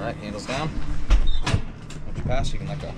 Alright, handles down. Once you pass, you can let go.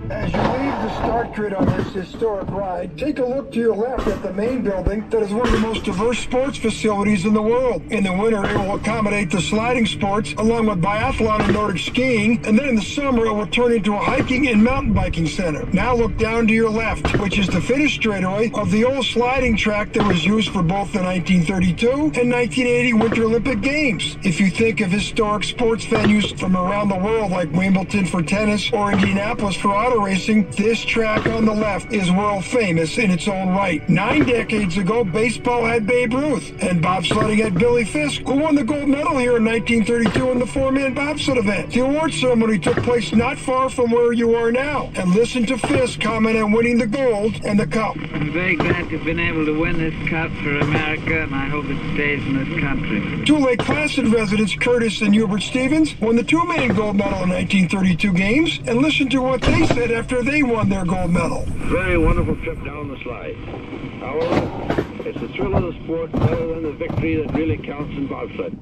As you leave the start grid on this historic ride, take a look to your left at the main building that is one of the most diverse sports facilities in the world. In the winter, it will accommodate the sliding sports along with biathlon and Nordic skiing, and then in the summer, it will turn into a hiking and mountain biking center. Now look down to your left, which is the finish straightaway of the old sliding track that was used for both the 1932 and 1980 Winter Olympic Games. If you think of historic sports venues from around the world like Wimbledon for tennis or Indianapolis for auto racing, this track on the left is world famous in its own right. 9 decades ago, baseball had Babe Ruth, and bobsledding had Billy Fisk, who won the gold medal here in 1932 in the 4-man bobsled event. The award ceremony took place not far from where you are now. And listen to Fisk comment on winning the gold and the cup. I'm very glad to have been able to win this cup for America, and I hope it stays in this country. 2 Lake Placid residents, Curtis and Hubert Stevens, won the 2-man gold medal in 1932 games, and listen to what they said after they won their gold medal. Very wonderful trip down the slide. However, it's the thrill of the sport rather than the victory that really counts in bobsled.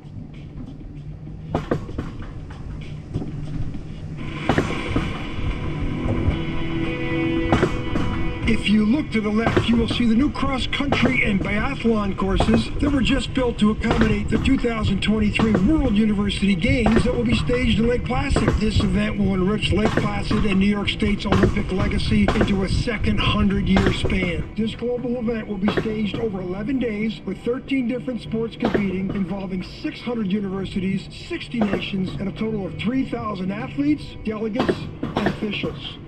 If you look to the left, you will see the new cross-country and biathlon courses that were just built to accommodate the 2023 World University Games that will be staged in Lake Placid. This event will enrich Lake Placid and New York State's Olympic legacy into a second 100-year span. This global event will be staged over 11 days with 13 different sports competing, involving 600 universities, 60 nations, and a total of 3,000 athletes, delegates, and officials.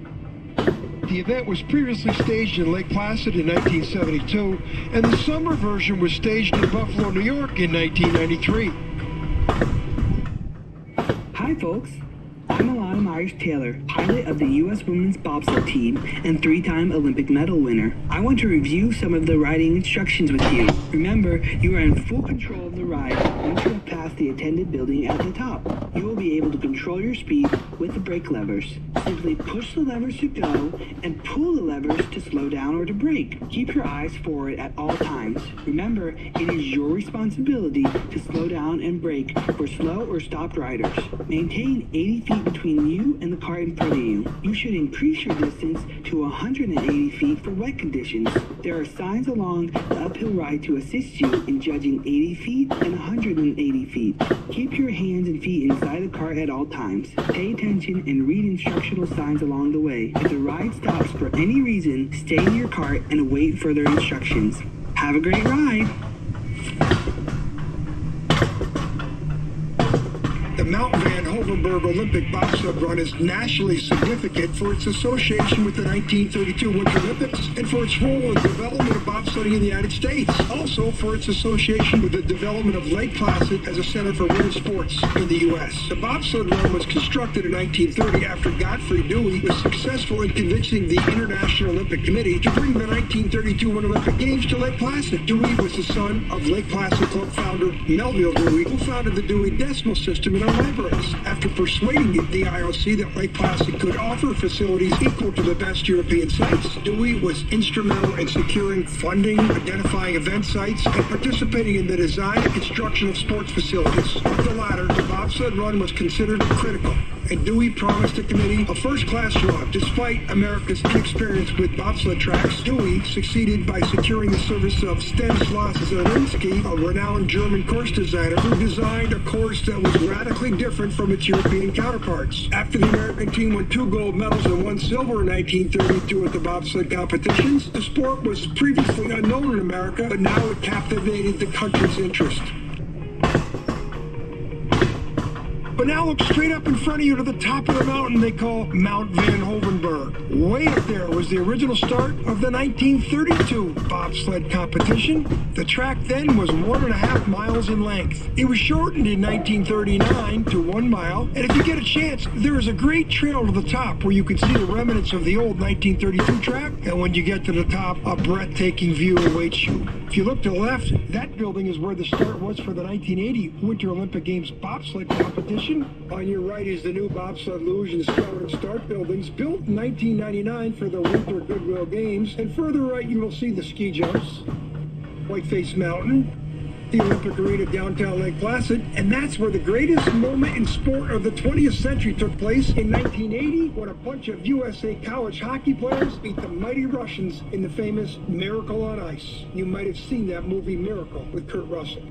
The event was previously staged in Lake Placid in 1972, and the summer version was staged in Buffalo, New York in 1993. Hi folks, I'm Alana Myers-Taylor, pilot of the U.S. Women's Bobsled Team and 3-time Olympic medal winner. I want to review some of the riding instructions with you. Remember, you are in full control of the ride once you have passed the attended building at the top. You will be able to control your speed with the brake levers. Simply push the levers to go and pull the levers to slow down or to brake. Keep your eyes forward at all times. Remember, it is your responsibility to slow down and brake for slow or stopped riders. Maintain 80 feet between you and the car in front of you. You should increase your distance to 180 feet for wet conditions. There are signs along the uphill ride to assist you in judging 80 feet and 180 feet. Keep your hands and feet inside the car at all times. Pay attention and read instructional signs along the way. If the ride stops for any reason, stay in your car and await further instructions. Have a great ride! The Mt Van Hoevenberg Olympic bobsled run is nationally significant for its association with the 1932 Winter Olympics and for its role in the development of bobsledding in the United States. Also for its association with the development of Lake Placid as a center for women's sports in the U.S. The bobsled run was constructed in 1930 after Godfrey Dewey was successful in convincing the International Olympic Committee to bring the 1932 Winter Olympic Games to Lake Placid. Dewey was the son of Lake Placid Club founder Melville Dewey, who founded the Dewey Decimal System in our libraries. After persuading the IOC that Lake Placid could offer facilities equal to the best European sites, Dewey was instrumental in securing funding, identifying event sites, and participating in the design and construction of sports facilities. Of the latter, the bobsled run was considered critical, and Dewey promised the committee a first-class run. Despite America's inexperience with bobsled tracks, Dewey succeeded by securing the service of Stanislaus Zielinski, a renowned German course designer who designed a course that was radically different from its European counterparts. After the American team won 2 gold medals and 1 silver in 1932 at the bobsled competitions, the sport was previously unknown in America, but now it captivated the country's interest. But now look straight up in front of you to the top of the mountain they call Mt Van Hoevenberg. Way up there was the original start of the 1932 bobsled competition. The track then was 1.5 miles in length. It was shortened in 1939 to 1 mile, and if you get a chance, there is a great trail to the top where you can see the remnants of the old 1932 track, and when you get to the top, a breathtaking view awaits you. If you look to the left, that building is where the start was for the 1980 Winter Olympic Games bobsled competition. On your right is the new bobsled, luge, and scout and start buildings built in 1999 for the Winter Goodwill Games. And further right, you will see the ski jumps, Whiteface Mountain, the Olympic Arena downtown Lake Placid, and that's where the greatest moment in sport of the 20th century took place in 1980 when a bunch of USA college hockey players beat the mighty Russians in the famous Miracle on Ice. You might have seen that movie Miracle with Kurt Russell.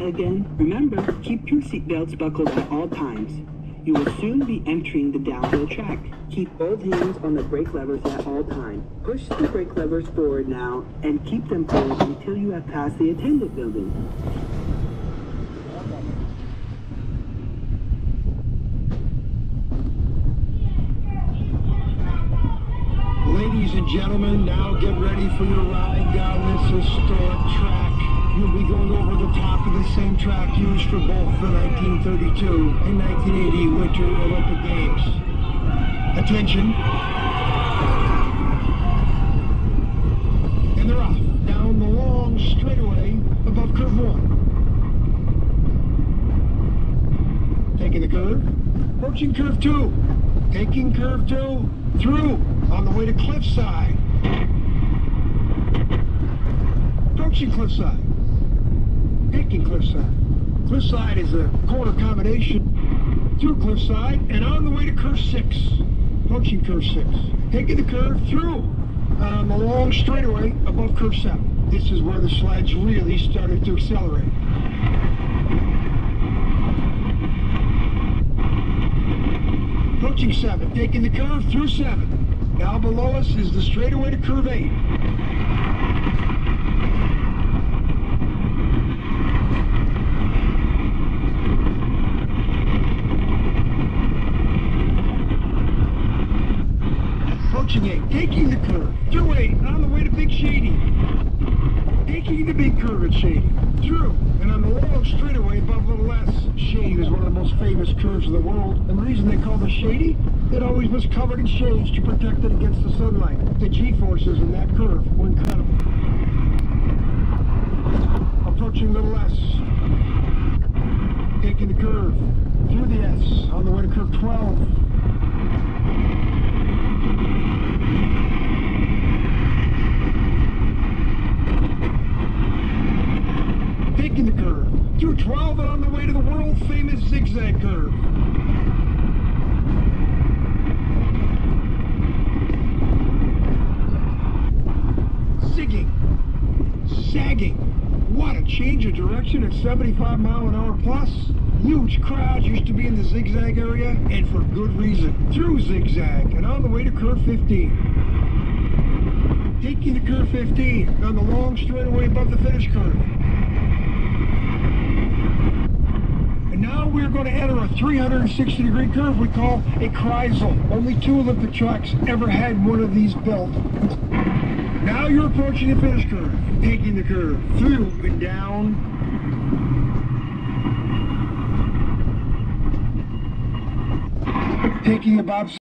Again, remember, keep your seatbelts buckled at all times. You will soon be entering the downhill track. Keep both hands on the brake levers at all times. Push the brake levers forward now and keep them forward until you have passed the attendant building. Ladies and gentlemen, now get ready for your ride down this historic track. You'll be going over the top of the same track used for both the 1932 and 1980 Winter Olympic Games. Attention. And they're off down the long straightaway above curve 1. Taking the curve. Approaching curve 2. Taking curve 2. Through on the way to Cliffside. Approaching Cliffside. Taking Cliffside. Cliffside is a corner combination through Cliffside and on the way to curve 6. Approaching curve 6. Taking the curve through on the long straightaway above curve 7. This is where the sleds really started to accelerate. Approaching 7. Taking the curve through 7. Now below us is the straightaway to curve 8. Approaching 8, taking the curve, through 8, on the way to Big Shady. Taking the big curve at Shady, through, and on the long straightaway above Little S. Shady is one of the most famous curves in the world, and the reason they call it Shady, it always was covered in shades to protect it against the sunlight. The G-forces in that curve were incredible. Approaching Little S. Taking the curve, through the S, on the way to curve 12. Taking the curve, through 12 and on the way to the world-famous zigzag curve. Zigging, sagging, what a change of direction at 75 mile an hour plus. Huge crowds used to be in the zigzag area, and for good reason. Through zigzag and on the way to curve 15. Taking the curve 15 on the long straightaway above the finish curve. And now we're going to enter a 360-degree curve we call a Kreisel. Only 2 Olympic tracks ever had one of these built. Now you're approaching the finish curve. Taking the curve through and down. Taking about